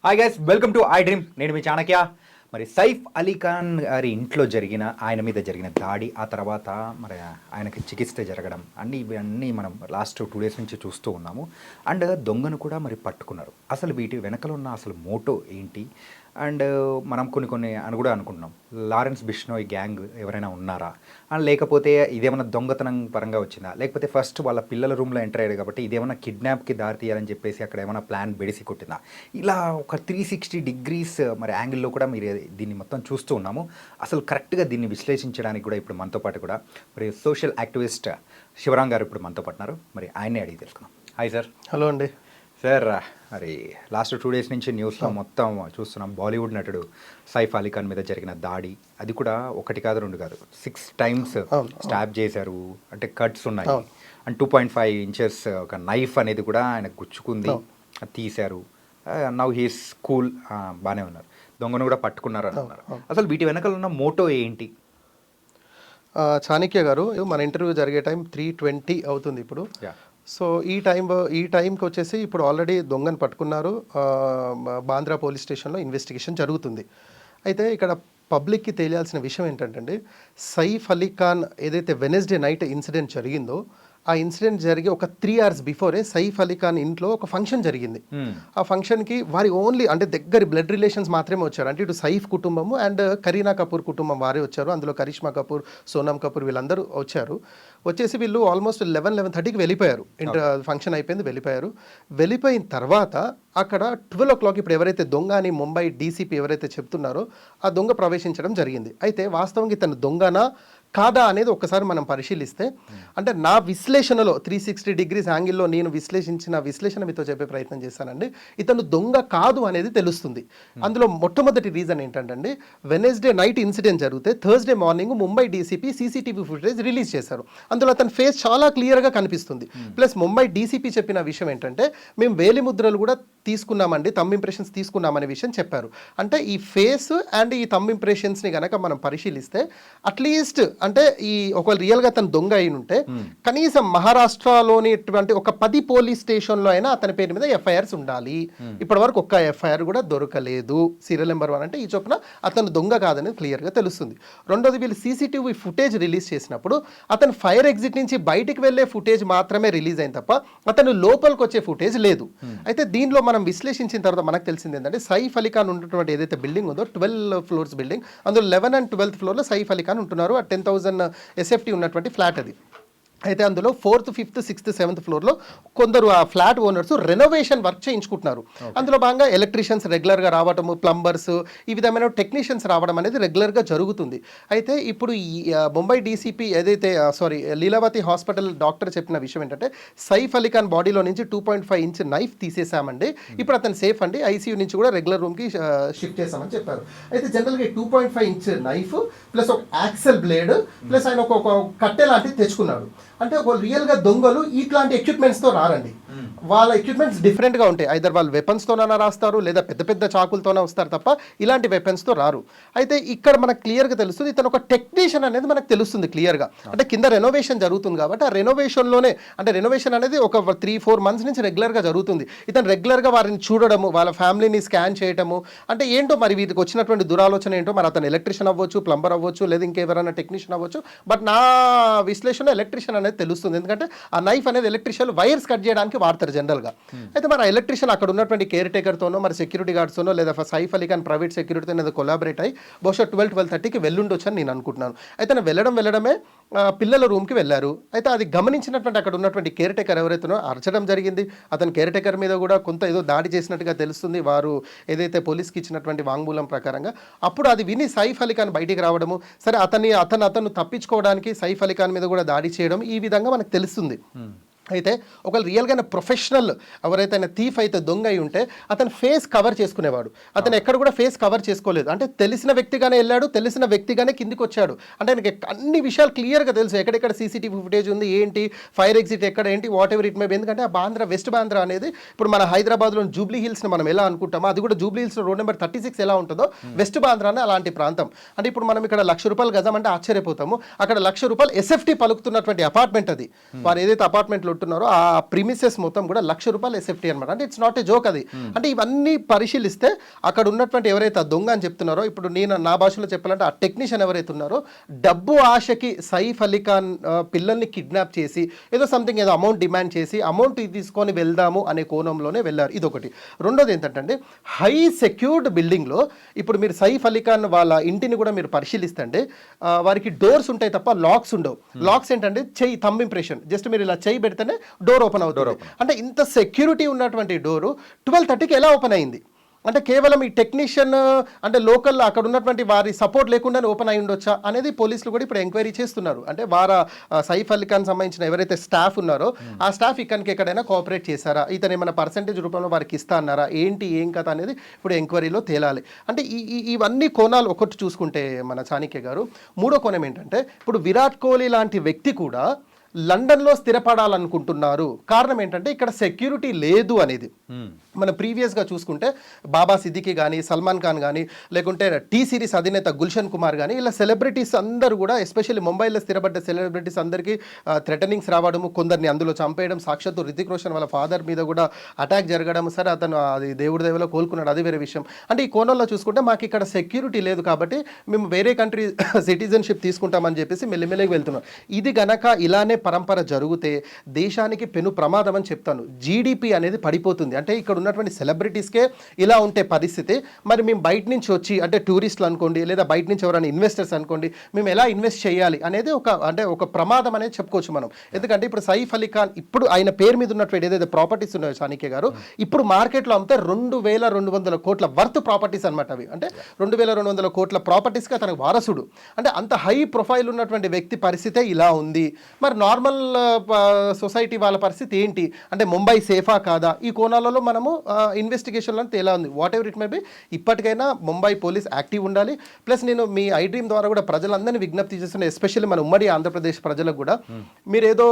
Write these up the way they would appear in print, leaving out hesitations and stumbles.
Hi guys, welcome to I dream. నేను మీ చాణక్య. మరి సైఫ్ అలీ ఖాన్ గారి ఇంట్లో జరిగిన ఆయన మీద జరిగిన దాడి, ఆ తర్వాత మరి ఆయనకి చికిత్స జరగడం ఇవన్నీ మనం లాస్ట్ 2 డేస్ నుంచి చూస్తూ ఉన్నాము. అండ్ దొంగను కూడా మరి పట్టుకున్నారు. అసలు వీటి వెనకలు ఉన్న అసలు మోటో ఏంటి? అండ్ మనం కొన్ని కూడా అనుకుంటున్నాం, లారెన్స్ బిష్నోయ్ గ్యాంగ్ ఎవరైనా ఉన్నారా, అండ్ లేకపోతే ఇదేమన్నా దొంగతనం పరంగా వచ్చిందా, లేకపోతే ఫస్ట్ వాళ్ళ పిల్లల రూమ్లో ఎంటర్ అయ్యాడు కాబట్టి ఇదేమన్నా కిడ్నాప్కి దారి తీయాలని చెప్పేసి అక్కడ ఏమైనా ప్లాన్ బెడిసి కొట్టిందా? ఇలా ఒక 360 డిగ్రీస్ మరి యాంగిల్లో కూడా మీరు దీన్ని మొత్తం చూస్తూ ఉన్నాము. అసలు కరెక్ట్గా దీన్ని విశ్లేషించడానికి కూడా ఇప్పుడు మనతో పాటు కూడా మరి సోషల్ యాక్టివిస్ట్ శివరాం గారు ఇప్పుడు మనతో పాటున్నారు. మరి ఆయన్నే అడిగి తెలుసుకుందాం. Hi sir. హలో అండి. సార్, మరి లాస్ట్ 2 డేస్ నుంచి న్యూస్లో మొత్తం చూస్తున్నాం, బాలీవుడ్ నటుడు సైఫ్ అలీ ఖాన్ మీద జరిగిన దాడి, అది కూడా 1 కాదు 2 కాదు 6 టైమ్స్ స్టాబ్ చేశారు. అంటే కట్స్ ఉన్నాయి. అండ్ 2.5 ఇంచెస్ ఒక నైఫ్ అనేది కూడా ఆయన గుచ్చుకుంది, తీశారు. నౌ హీస్ కూల్, బాగానే ఉన్నారు. దొంగను కూడా పట్టుకున్నారు అని అన్నారు. అసలు వీటి వెనకాల ఉన్న మోటో ఏంటి? చాణక్య గారు, మన ఇంటర్వ్యూ జరిగే టైం 3:20 అవుతుంది ఇప్పుడు. సో ఈ టైంకి వచ్చేసి ఇప్పుడు ఆల్రెడీ దొంగను పట్టుకున్నారు. బాంద్రా పోలీస్ స్టేషన్లో ఇన్వెస్టిగేషన్ జరుగుతుంది. అయితే ఇక్కడ పబ్లిక్కి తెలియాల్సిన విషయం ఏంటంటే, సైఫ్ అలీ ఖాన్ ఏదైతే వెనస్డే నైట్ ఇన్సిడెంట్ జరిగిందో, ఆ ఇన్సిడెంట్ జరిగి ఒక 3 hours బిఫోరే సైఫ్ అలీ ఖాన్ ఇంట్లో ఒక ఫంక్షన్ జరిగింది. ఆ ఫంక్షన్కి వారి ఓన్లీ అంటే దగ్గర బ్లడ్ రిలేషన్స్ మాత్రమే వచ్చారు. అంటే ఇటు సైఫ్ కుటుంబము అండ్ కరీనా కపూర్ కుటుంబం వారే వచ్చారు. అందులో కరిష్మా కపూర్, సోనమ్ కపూర్ వీళ్ళందరూ వచ్చారు. వచ్చేసి వీళ్ళు ఆల్మోస్ట్ 11:30కి వెళ్ళిపోయారు. ఫంక్షన్ అయిపోయింది, వెళ్ళిపోయారు. వెళ్ళిపోయిన తర్వాత అక్కడ 12 o'clock ఇప్పుడు ఎవరైతే దొంగ అని ముంబై డీసీపీ ఎవరైతే చెప్తున్నారో ఆ దొంగ ప్రవేశించడం జరిగింది. అయితే వాస్తవంగా ఇతను దొంగనా కాదా అనేది ఒక్కసారి మనం పరిశీలిస్తే, అంటే నా విశ్లేషణలో 360 డిగ్రీస్ యాంగిల్లో నేను విశ్లేషణ మీతో చెప్పే ప్రయత్నం చేశానండి. ఇతను దొంగ కాదు అనేది తెలుస్తుంది. అందులో మొట్టమొదటి రీజన్ ఏంటంటే, వెనస్డే నైట్ ఇన్సిడెంట్ జరిగితే Thursday morning Mumbai DCP CCTV footage release చేశారు. అందులో అతని ఫేస్ చాలా క్లియర్గా కనిపిస్తుంది. ప్లస్ ముంబై డీసీపీ చెప్పిన విషయం ఏంటంటే, మేము వేలిముద్రలు కూడా తీసుకున్నామండి, థంబ్ ఇంప్రెషన్స్ తీసుకున్నామనే విషయం చెప్పారు. అంటే ఈ ఫేస్ అండ్ ఈ థంబ్ ఇంప్రెషన్స్ని కనుక మనం పరిశీలిస్తే, అట్లీస్ట్ అంటే ఈ ఒకవేళ రియల్గా అతను దొంగ అయిన ఉంటే కనీసం మహారాష్ట్రలోని ఒక 10 పోలీస్ స్టేషన్లో అయినా అతని పేరు మీద ఎఫ్ఐఆర్స్ ఉండాలి. ఇప్పటి వరకు ఒక్క ఎఫ్ఐఆర్ కూడా దొరకలేదు. సీరియల్ నెంబర్ 1 అంటే ఈ చొప్పున అతను దొంగ కాదనేది క్లియర్గా తెలుస్తుంది. రెండోది, వీళ్ళు సీసీటీవీ ఫుటేజ్ రిలీజ్ చేసినప్పుడు అతను ఫైర్ ఎగ్జిట్ నుంచి బయటికి వెళ్ళే ఫుటేజ్ మాత్రమే రిలీజ్ అయింది తప్ప అతను లోపలికి వచ్చే ఫుటేజ్ లేదు. అయితే దీనిలో మనం విశ్లేషించిన తర్వాత మనకు తెలిసింది ఏంటంటే, సైఫ్ అలీ ఖాన్ ఉన్నటువంటి ఏదైతే బిల్డింగ్ ఉందో 12 floors బిల్డింగ్, అందులో 11th and 12th floorలో Saif Ali Khan ఉంటున్నారు. 10,000 SFT ఉన్నటువంటి ఫ్లాట్ అది. అయితే అందులో 4th, 5th, 6th, 7th ఫ్లోర్లో కొందరు ఆ ఫ్లాట్ ఓనర్స్ రెనోవేషన్ వర్క్ చేయించుకుంటున్నారు. అందులో భాగంగా ఎలక్ట్రీషియన్స్ రెగ్యులర్గా రావడము, ప్లంబర్స్, ఈ విధమైన టెక్నీషియన్స్ రావడం అనేది రెగ్యులర్గా జరుగుతుంది. అయితే ఇప్పుడు ఈ ముంబై డీసీపీ ఏదైతే లీలావతి హాస్పిటల్ డాక్టర్ చెప్పిన విషయం ఏంటంటే, సైఫ్ అలీ ఖాన్ బాడీలో నుంచి 2.5 inch నైఫ్ తీసేసామండి, ఇప్పుడు అతను సేఫ్ అండి, ఐసీయూ నుంచి కూడా రెగ్యులర్ రూమ్కి షిఫ్ట్ చేసామని చెప్పారు. అయితే జనరల్గా 2.5 inch నైఫ్ ప్లస్ ఒక యాక్సెల్ బ్లేడ్ ప్లస్ ఆయన ఒక కట్టె లాంటిది తెచ్చుకున్నాడు. అంటే ఒక రియల్గా దొంగలు ఇట్లాంటి ఎక్విప్మెంట్స్తో రారండి. వాళ్ళ ఎక్విప్మెంట్స్ డిఫరెంట్గా ఉంటాయి. ఐదర్ వాళ్ళు వెపన్స్తోనైనా రాస్తారు, లేదా పెద్ద పెద్ద చాకులతోనే వస్తారు తప్ప ఇలాంటి వెపన్స్తో రారు. అయితే ఇక్కడ మనకు క్లియర్గా తెలుస్తుంది, ఇతను ఒక టెక్నీషియన్ అనేది మనకు తెలుస్తుంది క్లియర్గా. అంటే కింద రెనోవేషన్ జరుగుతుంది కాబట్టి ఆ రెనోవేషన్లోనే, అంటే రెనోవేషన్ అనేది ఒక 3-4 months నుంచి రెగ్యులర్గా జరుగుతుంది. ఇతను రెగ్యులర్గా వారిని చూడడము, వాళ్ళ ఫ్యామిలీని స్కాన్ చేయడము, అంటే ఏంటో మరి వీటికి వచ్చినటువంటి దురాలోచన ఏంటో, మరి అతను ఎలక్ట్రీషియన్ అవ్వచ్చు, ప్లంబర్ అవ్వచ్చు, లేదా ఇంకెవరైనా టెక్నీషియన్ అవ్వచ్చు. బట్ నా విశ్లేషణ ఎలక్ట్రీషియన్ అనేది తెలుస్తుంది. ఎందుకంటే ఆ నైఫ్ అనేది ఎలక్ట్రీషియన్ వైర్స్ కట్ చేయడానికి వాడతారు జనరల్గా. అయితే మరి ఆ ఎలక్ట్రీషియన్ అక్కడ ఉన్నటువంటి కేర్ టేకర్తోనో, మరి సెక్యూరిటీ గార్డ్స్తోనో, లేదా సైఫ్ అలీ ఖాన్ ప్రైవేట్ సెక్యూరిటీతో ఏదో కొలాబరేట్ అయ్యి బహుశా 12-12:30కి వెళ్ళుండొచ్చు అని నేను అనుకుంటున్నాను. అయితే వెళ్ళడమే పిల్లల రూమ్కి వెళ్ళారు. అయితే అది గమనించినటువంటి అక్కడ ఉన్నటువంటి కేర్ టేకర్ ఎవరైతేనో అరచడం జరిగింది. అతని కేర్ టేకర్ మీద కూడా కొంత ఏదో దాడి చేసినట్టుగా తెలుస్తుంది వారు ఏదైతే పోలీస్కి ఇచ్చినటువంటి వాంగ్మూలం ప్రకారంగా. అప్పుడు అది విని సైఫ్ అలీ ఖాన్ బయటికి రావడము, సరే అతను తప్పించుకోవడానికి సైఫ్ అలీ ఖాన్ మీద కూడా దాడి చేయడం, ఈ విధంగా మనకు తెలుస్తుంది. అయితే ఒకవేళ రియల్గా ప్రొఫెషనల్ ఎవరైతే థీఫ్ అయితే దొంగ అయి ఉంటే అతను ఫేస్ కవర్ చేసుకునేవాడు. అతను ఎక్కడ కూడా ఫేస్ కవర్ చేసుకోలేదు. అంటే తెలిసిన వ్యక్తిగానే వెళ్ళాడు, తెలిసిన వ్యక్తిగానే కిందికి వచ్చాడు. అంటే ఆయనకి అన్ని విషయాలు క్లియర్గా తెలుసు, ఎక్కడెక్కడ సీసీటీవీ ఫుటేజ్ ఉంది, ఏంటి ఫైర్ ఎగ్జిట్ ఎక్కడ, ఏంటి what ever it may be. ఎందుకంటే ఆ బాంద్రా, వెస్ట్ బాంద్రా అనేది ఇప్పుడు మన హైదరాబాద్లో జూబ్లీ హిల్స్ని మనం ఎలా అనుకుంటామో, అది కూడా జూబ్లీ హిల్స్ రోడ్ నెంబర్ 36 ఎలా ఉంటుందో వెస్ట్ బాంద్రానే అలాంటి ప్రాంతం. అంటే ఇప్పుడు మనం ఇక్కడ ₹1,00,000 గజం అంటే ఆశ్చర్యపోతాము, అక్కడ ₹1,00,000 SFT పలుకుతున్నటువంటి అపార్ట్మెంట్ అది. వారు ఏదైతే అపార్ట్మెంట్లో ఉంటున్నారో ఆ ప్రిమిసెస్ మొత్తం కూడా ₹1,00,000 ఎస్ఎఫ్టీ అనమాట. అంటే ఇట్స్ నాట్ ఏ జోక్ అది. అంటే ఇవన్నీ పరిశీలిస్తే అక్కడ ఉన్నటువంటి ఎవరైతే ఆ దొంగ అని చెప్తున్నారో, ఇప్పుడు నేను నా భాషలో చెప్పాలంటే ఆ టెక్నీషియన్ ఎవరైతే ఉన్నారో, డబ్బు ఆశకి సైఫ్ అలీ ఖాన్ పిల్లల్ని కిడ్నాప్ చేసి ఏదో సంథింగ్ ఏదో అమౌంట్ డిమాండ్ చేసి అమౌంట్ తీసుకొని వెళ్దాము అనే కోణంలోనే వెళ్ళారు. ఇదొకటి. రెండోది ఏంటంటే హై సెక్యూర్డ్ బిల్డింగ్లో ఇప్పుడు మీరు సైఫ్ అలీ ఖాన్ వాళ్ళ ఇంటిని కూడా మీరు పరిశీలిస్తే వారికి డోర్స్ ఉంటాయి తప్ప లాక్స్ ఉండవు. లాక్స్ ఏంటంటే చెయ్యి థంబ్ ఇంప్రెషన్, జస్ట్ మీరు ఇలా చెయ్యి పెడితేనే డోర్ ఓపెన్ అవుతుంది. అంటే ఇంత సెక్యూరిటీ ఉన్నటువంటి డోరు 12:30కి ఎలా ఓపెన్ అయింది అంటే కేవలం ఈ టెక్నీషియన్ అంటే లోకల్ అక్కడ ఉన్నటువంటి వారి సపోర్ట్ లేకుండానే ఓపెన్ అయి ఉండొచ్చా అనేది పోలీసులు కూడా ఇప్పుడు ఎంక్వైరీ చేస్తున్నారు. అంటే సైఫ్ అలీ ఖాన్ సంబంధించిన ఎవరైతే స్టాఫ్ ఉన్నారో ఆ స్టాఫ్ ఇక్కడికి ఎక్కడైనా కోఆపరేట్ చేశారా, ఇతను ఏమైనా పర్సెంటేజ్ రూపంలో వారికి ఇస్తా అన్నారా, ఏంటి ఏం కథ అనేది ఇప్పుడు ఎంక్వైరీలో తేలాలి. అంటే ఇవన్నీ కోణాలు ఒకటి చూసుకుంటే మన చాణక్య గారు, మూడో కోణం ఏంటంటే ఇప్పుడు విరాట్ కోహ్లీ లాంటి వ్యక్తి కూడా లండన్లో స్థిరపడాలనుకుంటున్నారు. కారణం ఏంటంటే ఇక్కడ సెక్యూరిటీ లేదు అనేది. మనం ప్రీవియస్గా చూసుకుంటే బాబా సిద్దికి కానీ, సల్మాన్ ఖాన్ కానీ, లేకుంటే టీ సిరీస్ అధినేత గుల్షన్ కుమార్ కానీ, ఇలా సెలబ్రిటీస్ అందరూ కూడా ఎస్పెషల్లీ ముంబైలో స్థిరపడ్డ సెలబ్రిటీస్ అందరికీ థ్రెటనింగ్స్ రావడము, కొందరిని అందులో చంపేయడం, సాక్షాత్తు రితిక్ రోషన్ వాళ్ళ ఫాదర్ మీద కూడా అటాక్ జరగడం. సరే అతను అది దేవుడి దేవులో కోలుకున్నాడు, అది వేరే విషయం. అంటే ఈ కోణంలో చూసుకుంటే మాకు ఇక్కడ సెక్యూరిటీ లేదు కాబట్టి మేము వేరే కంట్రీ సిటిజన్షిప్ తీసుకుంటామని చెప్పేసి మెల్లిమెల్లిగా వెళ్తున్నాం. ఇది గనక ఇలానే పరంపర జరిగితే దేశానికి పెను ప్రమాదం అని చెప్తాను. జీడిపి అనేది పడిపోతుంది. అంటే ఇక్కడ ఉన్నటువంటి సెలబ్రిటీస్కే ఇలా ఉంటే పరిస్థితి, మరి మేము బయట నుంచి వచ్చి అంటే టూరిస్టులు అనుకోండి, లేదా బయట నుంచి ఎవరైనా ఇన్వెస్టర్స్ అనుకోండి, మేము ఎలా ఇన్వెస్ట్ చేయాలి అనేది ఒక ప్రమాదం అనేది చెప్పుకోవచ్చు మనం. ఎందుకంటే ఇప్పుడు సైఫ్ అలీ ఖాన్ ఇప్పుడు ఆయన పేరు మీద ఉన్నటువంటి ఏదైతే ప్రాపర్టీస్ ఉన్నాయో చాణక్య గారు, ఇప్పుడు మార్కెట్లో అమ్మితే 2,200 కోట్ల వర్త్ ప్రాపర్టీస్ అనమాట. అవి అంటే 2,200 కోట్ల ప్రాపర్టీస్కి అతనికి వారసుడు. అంటే అంత హై ప్రొఫైల్ ఉన్నటువంటి వ్యక్తి పరిస్థితే ఇలా ఉంది. మరి నార్మల్ సొసైటీ వాళ్ళ పరిస్థితి ఏంటి అంటే ముంబై సేఫా కాదా, ఈ కోణాలలో మనము ఇన్వెస్టిగేషన్లో తేలా ఉంది. What ever it may be, ఇప్పటికైనా ముంబై పోలీస్ యాక్టివ్ ఉండాలి. ప్లస్ నేను మీ ఐ డ్రీమ్ ద్వారా కూడా ప్రజలందరినీ విజ్ఞప్తి చేస్తున్నా, ఎస్పెషల్లీ మన ఉమ్మడి ఆంధ్రప్రదేశ్ ప్రజలకు కూడా, మీరు ఏదో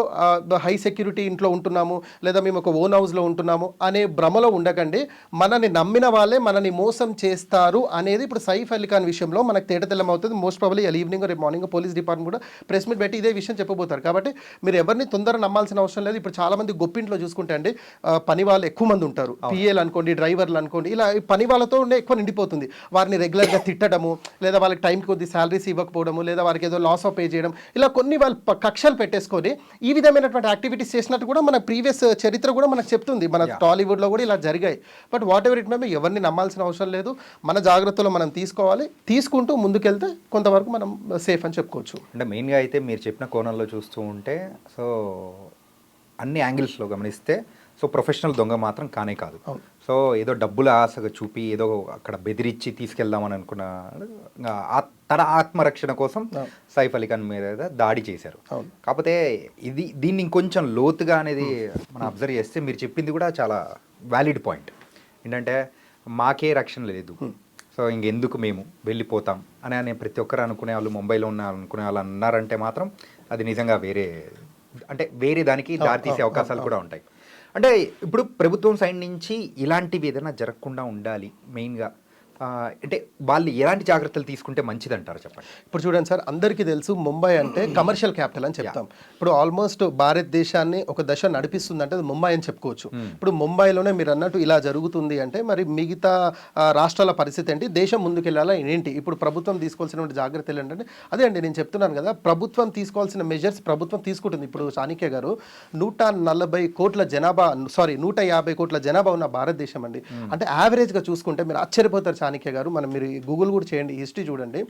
హై సెక్యూరిటీ ఇంట్లో ఉంటున్నాము లేదా మేము ఒక ఓన్ హౌస్లో ఉంటున్నాము అనే భ్రమలో ఉండకండి. మనని నమ్మిన వాళ్ళే మనని మోసం చేస్తారు అనేది ఇప్పుడు సైఫ్ అలీ ఖాన్ విషయంలో మనకు తేటతెల్లం అవుతుంది. మోస్ట్ ప్రాబబ్లీ ఈవినింగ్ రేపు మార్నింగ్ పోలీస్ డిపార్ట్మెంట్ కూడా ప్రెస్ మీట్ పెట్టి ఇదే విషయం చెప్పబోతారు. కాబట్టి మీరు ఎవరిని తొందర నమ్మాల్సిన అవసరం లేదు. ఇప్పుడు చాలా మంది గొప్పింట్లో చూసుకుంటే అండి పని వాళ్ళు ఎక్కువ మంది ఉంటారు, పిఏలు అనుకోండి, డ్రైవర్లు అనుకోండి, ఇలా పని వాళ్ళతో ఎక్కువ నిండిపోతుంది. వారిని రెగ్యులర్గా తిట్టడము, లేదా వాళ్ళకి టైంకి కొద్ది శాలరీస్ ఇవ్వకపోవడము, లేదా వారికి ఏదో లాస్ ఆఫ్ పే చేయడం, ఇలా కొన్ని వాళ్ళు కక్షలు పెట్టేసుకొని ఈ విధమైనటువంటి యాక్టివిటీస్ చేసినట్టు కూడా మన ప్రీవియస్ చరిత్ర కూడా మనకు చెప్తుంది. మన టాలీవుడ్లో కూడా ఇలా జరిగాయి. But what ever it may be, ఎవరిని నమ్మాల్సిన అవసరం లేదు. మన జాగ్రత్తలు మనం తీసుకోవాలి. తీసుకుంటూ ముందుకెళ్తే కొంతవరకు మనం సేఫ్ అని చెప్పుకోవచ్చు. అంటే మెయిన్గా అయితే మీరు చెప్పిన కోణంలో చూస్తూ ఉంటే సో అన్ని యాంగిల్స్లో గమనిస్తే సో ప్రొఫెషనల్ దొంగ మాత్రం కానే కాదు. సో ఏదో డబ్బుల ఆశగా చూపి ఏదో అక్కడ బెదిరించి తీసుకెళ్దామని అనుకున్న తన ఆత్మరక్షణ కోసం సైఫ్ అలీ ఖాన్ మీద దాడి చేశారు. కాకపోతే దీన్ని ఇంకొంచెం లోతుగా అనేది మనం అబ్జర్వ్ చేస్తే మీరు చెప్పింది కూడా చాలా వ్యాలిడ్ పాయింట్. ఏంటంటే మాకే రక్షణ లేదు, సో ఇంకెందుకు మేము వెళ్ళిపోతాం అని ప్రతి ఒక్కరు అనుకునే వాళ్ళు, ముంబైలో అనుకునే వాళ్ళు అన్నారంటే మాత్రం అది నిజంగా వేరే దానికి దారితీసే అవకాశాలు కూడా ఉంటాయి. అంటే ఇప్పుడు ప్రభుత్వం సైడ్ నుంచి ఇలాంటివి ఏదైనా జరగకుండా ఉండాలి మెయిన్గా అంటే వాళ్ళు ఎలాంటి జాగ్రత్తలు తీసుకుంటే మంచిది అంటారు చెప్పండి. ఇప్పుడు చూడండి సార్, అందరికీ తెలుసు ముంబై అంటే కమర్షియల్ క్యాపిటల్ అని చెప్తాం. ఇప్పుడు ఆల్మోస్ట్ భారతదేశాన్ని ఒక దశ నడిపిస్తుంది అంటే ముంబై అని చెప్పుకోవచ్చు. ఇప్పుడు ముంబైలోనే మీరు అన్నట్టు ఇలా జరుగుతుంది అంటే మరి మిగతా రాష్ట్రాల పరిస్థితి ఏంటి, దేశం ముందుకెళ్ళాలా ఏంటి? ఇప్పుడు ప్రభుత్వం తీసుకోవాల్సినటువంటి జాగ్రత్తలు ఏంటంటే అదే అండి నేను చెప్తున్నాను కదా, ప్రభుత్వం తీసుకోవాల్సిన మెజర్స్ ప్రభుత్వం తీసుకుంటుంది. ఇప్పుడు చాణక్య గారు 150 కోట్ల జనాభా ఉన్న భారతదేశం అండి. అంటే యావరేజ్గా చూసుకుంటే మీరు ఆశ్చర్యపోతారు చాణక్య గారు, మీరు గూగుల్ కూడా చేయండి, హిస్టరీ చూడండి.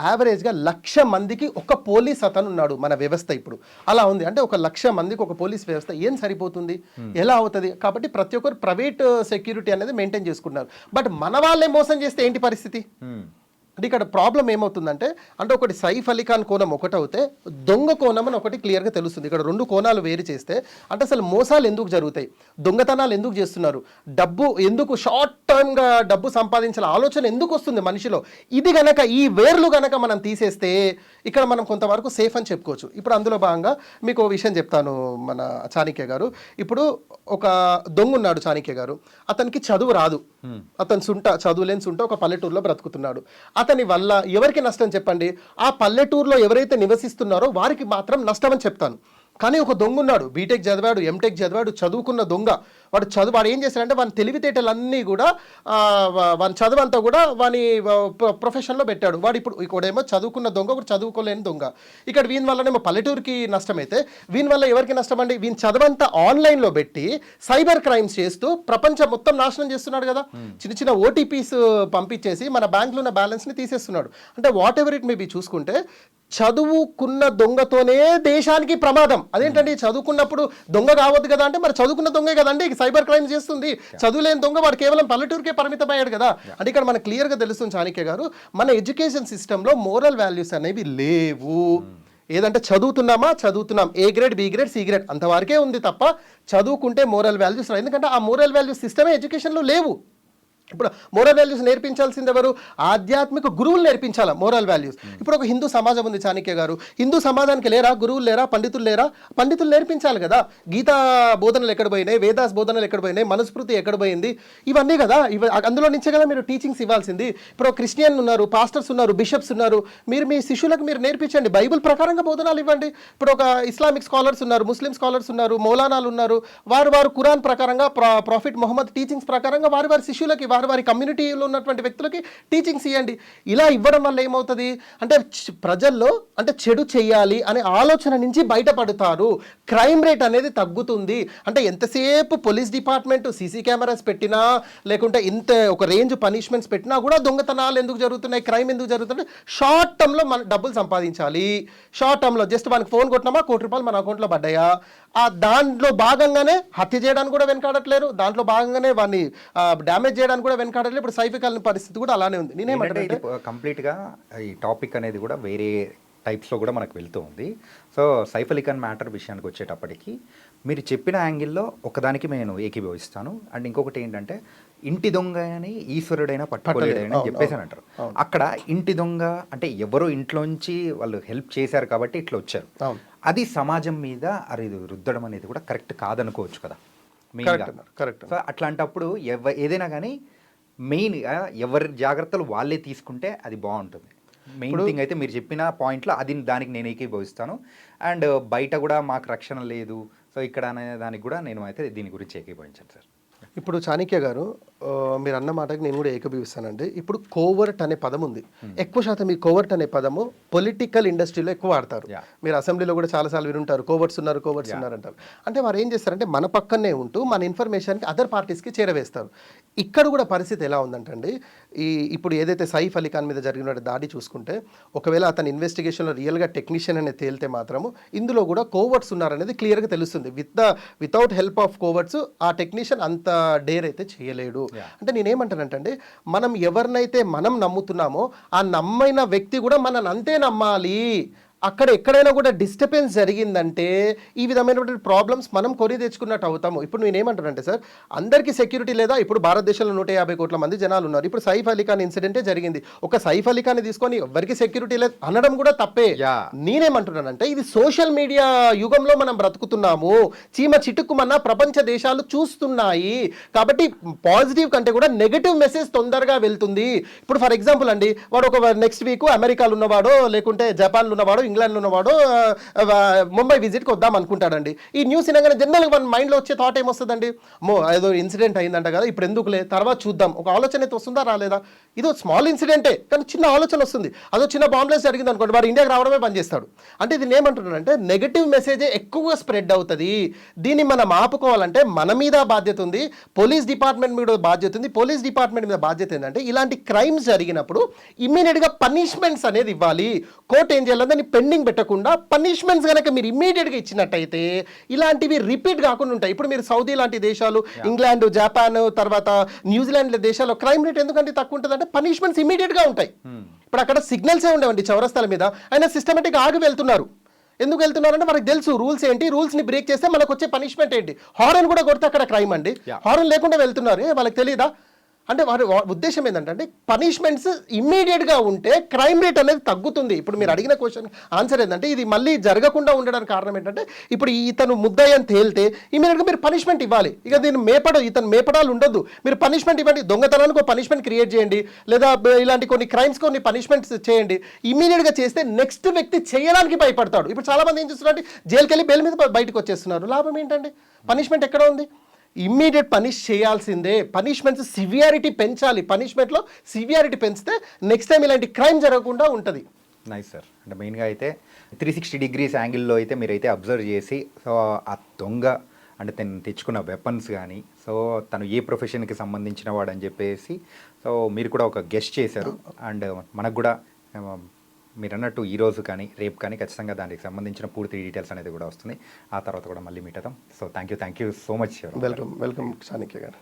యావరేజ్గా 1,00,000 మందికి ఒక పోలీస్ అతను ఉన్నాడు మన వ్యవస్థ. ఇప్పుడు అలా ఉంది అంటే 1,00,000 మందికి ఒక పోలీస్ వ్యవస్థ ఏం సరిపోతుంది, ఎలా అవుతుంది? కాబట్టి ప్రతి ఒక్కరు ప్రైవేట్ సెక్యూరిటీ అనేది మెయింటైన్ చేసుకుంటున్నారు. బట్ మన వాళ్ళే మోసం చేస్తే ఏంటి పరిస్థితి? అంటే ఇక్కడ ప్రాబ్లం ఏమవుతుందంటే ఒకటి సైఫ్ అలీ ఖాన్ కోణం ఒకటి అవుతే దొంగ కోణం అని ఒకటి క్లియర్గా తెలుస్తుంది. ఇక్కడ రెండు కోణాలు వేరు చేస్తే అంటే అసలు మోసాలు ఎందుకు జరుగుతాయి, దొంగతనాలు ఎందుకు చేస్తున్నారు, డబ్బు ఎందుకు షార్ట్ టర్మ్గా డబ్బు సంపాదించాల ఆలోచన ఎందుకు వస్తుంది మనిషిలో, ఇది గనక ఈ వేర్లు గనక మనం తీసేస్తే ఇక్కడ మనం కొంతవరకు సేఫ్ అని చెప్పుకోవచ్చు. ఇప్పుడు అందులో భాగంగా మీకు ఒక విషయం చెప్తాను మన చాణక్య గారు. ఇప్పుడు ఒక దొంగ ఉన్నాడు చాణక్య గారు, అతనికి చదువు రాదు, అతను చదువులేని సుంట ఒక పల్లెటూరులో బ్రతుకుతున్నాడు. అతని వల్ల ఎవరికి నష్టం చెప్పండి? ఆ పల్లెటూరులో ఎవరైతే నివసిస్తున్నారో వారికి మాత్రం నష్టం అని చెప్తాను. కానీ ఒక దొంగ ఉన్నాడు, బీటెక్ చదివాడు, ఎంటెక్ చదివాడు, చదువుకున్న దొంగ. వాడు ఏం చేశాడంటే వాని తెలివితేటలన్నీ కూడా వాని చదువంతా కూడా వాని ప్రొఫెషన్లో పెట్టాడు. వాడు ఇక్కడేమో చదువుకున్న దొంగ, ఒకటి చదువుకోలేని దొంగ. ఇక్కడ వీని వల్లనేమో పల్లెటూరుకి నష్టమైతే వీని వల్ల ఎవరికి నష్టం అండి? వీని చదవంతా ఆన్లైన్లో పెట్టి సైబర్ క్రైమ్స్ చేస్తూ ప్రపంచం మొత్తం నాశనం చేస్తున్నాడు కదా. చిన్న చిన్న ఓటీపీస్ పంపించేసి మన బ్యాంకులో ఉన్న బ్యాలెన్స్ని తీసేస్తున్నాడు. అంటే what ever it may be చూసుకుంటే చదువుకున్న దొంగతోనే దేశానికి ప్రమాదం. అదేంటండి, చదువుకున్నప్పుడు దొంగ కావద్దు కదా అంటే మరి చదువుకున్న దొంగే కదండి సైబర్ క్రైమ్ చేస్తుంది. చదువులేని దొంగ వాడు కేవలం పల్లెటూరుకే పరిమితమయ్యాడు కదా. అంటే ఇక్కడ మనకు క్లియర్గా తెలుస్తుంది చాణక్య గారు, మన ఎడ్యుకేషన్ సిస్టంలో మోరల్ వాల్యూస్ అనేవి లేవు. ఏదంటే చదువుతున్నాం, A grade, B grade, C grade అంతవరకే ఉంది తప్ప చదువుకుంటే మోరల్ వాల్యూస్ రావు. ఎందుకంటే ఆ మోరల్ వాల్యూస్ సిస్టమే ఎడ్యుకేషన్లో లేవు. ఇప్పుడు మోరల్ వాల్యూస్ నేర్పించాల్సింది ఎవరు? ఆధ్యాత్మిక గురువులు నేర్పించాలా మోరల్ వాల్యూస్. ఇప్పుడు ఒక హిందూ సమాజం ఉంది చాణక్య గారు, హిందూ సమాజానికి లేరా గురువులు, లేరా పండితులు, లేరా? పండితులు నేర్పించాలి కదా. గీతా బోధనలు ఎక్కడ పోయినాయి, వేదాస్ బోధనలు ఎక్కడ పోయినాయి, మనుస్మృతి ఎక్కడ పోయింది, ఇవన్నీ కదా. అందులో నుంచే కదా మీరు టీచింగ్స్ ఇవ్వాల్సింది. ఇప్పుడు క్రిస్టియన్ ఉన్నారు, పాస్టర్స్ ఉన్నారు, బిషప్స్ ఉన్నారు, మీరు మీ శిష్యులకు మీరు నేర్పించండి, బైబిల్ ప్రకారంగా బోధనాలు ఇవ్వండి. ఇప్పుడు ఒక ఇస్లామిక్ స్కాలర్స్ ఉన్నారు, ముస్లిం స్కాలర్స్ ఉన్నారు, మౌలానాలు ఉన్నారు, వారు ఖురాన్ ప్రకారంగా, ప్రాఫిట్ మొహమ్మద్ టీచింగ్స్ ప్రకారంగా వారి శిష్యులకి, వారి కమ్యూనిటీలో ఉన్నటువంటి వ్యక్తులకి టీచింగ్స్ ఇవ్వండి. ఇలా ఇవ్వడం వల్ల ఏమవుతుంది అంటే ప్రజల్లో అంటే చెడు చేయాలి అనే ఆలోచన నుంచి బయటపడతారు. క్రైమ్ రేట్ అనేది తగ్గుతుంది. అంటే ఎంతసేపు పోలీస్ డిపార్ట్మెంట్ సీసీ కెమెరాస్ పెట్టినా, లేకుంటే ఇంత ఒక రేంజ్ పనిష్మెంట్స్ పెట్టినా కూడా దొంగతనాలు ఎందుకు జరుగుతున్నాయి, క్రైమ్ ఎందుకు జరుగుతుంది? షార్ట్ టర్మ్లో మన డబ్బులు సంపాదించాలి. షార్ట్ టర్మ్లో జస్ట్ మనకు ఫోన్ కొట్టినామా, ₹1 మన అకౌంట్లో పడ్డాయా, దాంట్లో భాగంగానే హత్య చేయడానికి కూడా వెనకాడట్లేరు, దాంట్లో భాగంగానే వాడిని డ్యామేజ్ చేయడానికి కూడా వెనకాడట్లేదు. ఇప్పుడు సైఫ్ అలీ ఖాన్ పరిస్థితి కూడా అలానే ఉంది. నేనేమంటే కంప్లీట్గా ఈ టాపిక్ అనేది కూడా వేరే టైప్స్లో కూడా మనకు వెళ్తూ ఉంది. సో సైఫ్ అలీ ఖాన్ మ్యాటర్ విషయానికి వచ్చేటప్పటికి మీరు చెప్పిన యాంగిల్లో ఒకదానికి నేను ఏకీభవిస్తాను. అండ్ ఇంకొకటి ఏంటంటే ఇంటి దొంగ అని ఈశ్వరుడైనా పట్టుకోలేడని చెప్పేసి అంటారు. అక్కడ ఇంటి దొంగ అంటే ఎవరో ఇంట్లోంచి వాళ్ళు హెల్ప్ చేశారు కాబట్టి ఇట్లా వచ్చారు. అది సమాజం మీద రుద్దడం అనేది కూడా కరెక్ట్ కాదనుకోవచ్చు కదా. కరెక్ట్. సో అట్లాంటప్పుడు ఏదైనా కానీ మెయిన్గా ఎవరి జాగ్రత్తలు వాళ్ళే తీసుకుంటే అది బాగుంటుంది. మెయిన్ థింగ్ అయితే మీరు చెప్పిన పాయింట్లో దానికి నేను ఏకీభవిస్తాను. అండ్ బయట కూడా మాకు రక్షణ లేదు, సో ఇక్కడ అనే దానికి కూడా నేను అయితే దీని గురించి ఏకీభవించాను సార్. ఇప్పుడు చాణక్య గారు మీరు అన్న మాటకి నేను కూడా ఏకీభవిస్తానండి. ఇప్పుడు కోవర్ట్ అనే పదం ఉంది. ఎక్కువ శాతం ఈ కోవర్ట్ అనే పదము పొలిటికల్ ఇండస్ట్రీలో ఎక్కువ వాడతారు. మీరు అసెంబ్లీలో కూడా చాలాసార్లు వినుంటారు, కోవర్ట్స్ ఉన్నారు అంటారు. అంటే వారు ఏం చేస్తారంటే మన పక్కనే ఉంటూ మన ఇన్ఫర్మేషన్కి అదర్ పార్టీస్కి చేరవేస్తారు. ఇక్కడ కూడా పరిస్థితి ఎలా ఉందంటండి, ఇప్పుడు ఏదైతే సైఫ్ అలీ ఖాన్ మీద జరిగిన దాడి చూసుకుంటే, ఒకవేళ అతని ఇన్వెస్టిగేషన్లో రియల్గా టెక్నీషియన్ అనేది తేలితే మాత్రము ఇందులో కూడా కోవర్ట్స్ ఉన్నారనేది క్లియర్గా తెలుస్తుంది. వితౌట్ హెల్ప్ ఆఫ్ కోవర్ట్స్ ఆ టెక్నీషియన్ అంత డేర్ అయితే చేయలేడు. అంటే నేనేమంటానంటే మనం ఎవరినైతే మనం నమ్ముతున్నామో ఆ నమ్మైన వ్యక్తి కూడా మనల్ని అంతే నమ్మాలి. అక్కడ ఎక్కడైనా కూడా డిస్టర్బెన్స్ జరిగిందంటే ఈ విధమైనటువంటి ప్రాబ్లమ్స్ మనం కొని తెచ్చుకున్నట్టు అవుతాము. ఇప్పుడు నేనేమంటానంటే సార్, అందరికీ సెక్యూరిటీ లేదా? ఇప్పుడు భారతదేశంలో 150 కోట్ల మంది జనాలు ఉన్నారు. ఇప్పుడు సైఫ్ అలీ ఖాన్ ఇన్సిడెంటే జరిగింది. ఒక సైఫ్ అలీ ఖాన్ తీసుకొని ఎవరికి సెక్యూరిటీ లేదు అనడం కూడా తప్పే. నేనేమంటున్నానంటే ఇది సోషల్ మీడియా యుగంలో మనం బ్రతుకుతున్నాము. చీమ చిటుక్కుమన్న ప్రపంచ దేశాలు చూస్తున్నాయి. కాబట్టి పాజిటివ్ కంటే కూడా నెగటివ్ మెసేజ్ తొందరగా వెళ్తుంది. ఇప్పుడు ఫర్ ఎగ్జాంపుల్ అండి, వాడు ఒక నెక్స్ట్ వీక్ అమెరికాలో ఉన్నవాడో, లేకుంటే జపాన్లో ఉన్నవాడో, ఇంగ్లాండ్లో ఉన్నవాడు ముంబై విజిట్కి వద్దాం అనుకుంటాడండి. ఈ న్యూస్ వినగానే జనరల్గా మన మైండ్లో వచ్చే థాట్ ఏమొస్తుందండి, ఏదో ఇన్సిడెంట్ అయిందంట కదా, ఇప్పుడు ఎందుకులే, తర్వాత చూద్దాం, ఒక ఆలోచన అయితే వస్తుందా రాలేదా? ఇదో స్మాల్ ఇన్సిడెంటే కానీ చిన్న ఆలోచన వస్తుంది. అదో చిన్న బాంబ్లెస్ జరిగింది అనుకోండి, వాడు ఇండియాకి రావడమే పనిచేస్తాడు. అంటే ఇది ఏమంటున్నానంటే నెగటివ్ మెసేజే ఎక్కువగా స్ప్రెడ్ అవుతుంది. దీన్ని మనం ఆపుకోవాలంటే మన మీద బాధ్యత ఉంది, పోలీస్ డిపార్ట్మెంట్ మీద బాధ్యత ఉంది. పోలీస్ డిపార్ట్మెంట్ మీద బాధ్యత ఏంటంటే ఇలాంటి క్రైమ్స్ జరిగినప్పుడు ఇమ్మీడియట్గా పనిష్మెంట్స్ అనేది ఇవ్వాలి. కోర్టు ఏం చేయాలంటే పెండింగ్ పెట్టకుండా పనిష్మెంట్స్ కనుక మీరు ఇమ్మీడియట్గా ఇచ్చినట్టయితే ఇలాంటివి రిపీట్ కాకుండా ఉంటాయి. ఇప్పుడు మీరు సౌదీ లాంటి దేశాలు, ఇంగ్లాండ్, జపాన్, తర్వాత న్యూజిలాండ్ దేశాల్లో క్రైమ్ రేట్ ఎందుకంటే తక్కువ ఉంటుంది అంటే పనిష్మెంట్స్ ఇమ్మీడియట్గా ఉంటాయి. ఇప్పుడు అక్కడ సిగ్నల్సే ఉండేవండి చౌరస్తాల మీద, అయినా సిస్టమేటిక్గా ఆగి వెళ్తున్నారు. ఎందుకు వెళ్తున్నారంటే మనకు తెలుసు రూల్స్ ఏంటి, రూల్స్ని బ్రేక్ చేస్తే మనకు వచ్చే పనిష్మెంట్ ఏంటి. హారన్ కూడా కొడితే అక్కడ క్రైమ్ అండి, హారన్ లేకుండా వెళ్తున్నారు, వాళ్ళకి తెలియదా? అంటే వారి ఉద్దేశం ఏంటంటే పనిష్మెంట్స్ ఇమ్మీడియట్గా ఉంటే క్రైమ్ రేట్ అనేది తగ్గుతుంది. ఇప్పుడు మీరు అడిగిన క్వశ్చన్ ఆన్సర్ ఏంటంటే ఇది మళ్ళీ జరగకుండా ఉండడానికి కారణం ఏంటంటే ఇప్పుడు ఇతను ముద్దాయి అని తేలితే ఇమ్మీడియట్గా మీరు పనిష్మెంట్ ఇవ్వాలి. ఇక దీన్ని ఇతను మేపడాలు ఉండొద్దు, మీరు పనిష్మెంట్ ఇవ్వండి. దొంగతనానికి ఒక పనిష్మెంట్ క్రియేట్ చేయండి, లేదా ఇలాంటి కొన్ని క్రైమ్స్ కొన్ని పనిష్మెంట్స్ చేయండి. ఇమ్మీడియట్గా చేస్తే నెక్స్ట్ వ్యక్తి చేయడానికి భయపడతాడు. ఇప్పుడు చాలా మంది ఏం చేస్తున్నారంటే జైలుకి వెళ్ళి బెయిల్ మీద బయటకు వచ్చేస్తున్నారు. లాభం ఏంటండి? పనిష్మెంట్ ఎక్కడ ఉంది? ఇమ్మీడియట్ పనిష్ చేయాల్సిందే. పనిష్మెంట్స్ సివియారిటీ పెంచాలి. పనిష్మెంట్లో సివియారిటీ పెంచితే నెక్స్ట్ టైం ఇలాంటి క్రైమ్ జరగకుండా ఉంటుంది. Nice sir. అంటే మెయిన్గా అయితే 360 డిగ్రీస్ యాంగిల్లో అయితే మీరైతే అబ్జర్వ్ చేసి సో ఆ దొంగ అంటే తను తెచ్చుకున్న వెపన్స్ కానీ సో తను ఏ ప్రొఫెషన్కి సంబంధించిన వాడు అని చెప్పేసి సో మీరు కూడా ఒక గెస్ట్ చేశారు. అండ్ మనకు కూడా మీరు అన్నట్టు ఈరోజు కానీ రేపు కానీ ఖచ్చితంగా దానికి సంబంధించిన పూర్తి డీటెయిల్స్ అనేది కూడా వస్తుంది. ఆ తర్వాత కూడా మళ్ళీ మీట్ అవుతాం. So thank you so much. Welcome Chanakya గారు.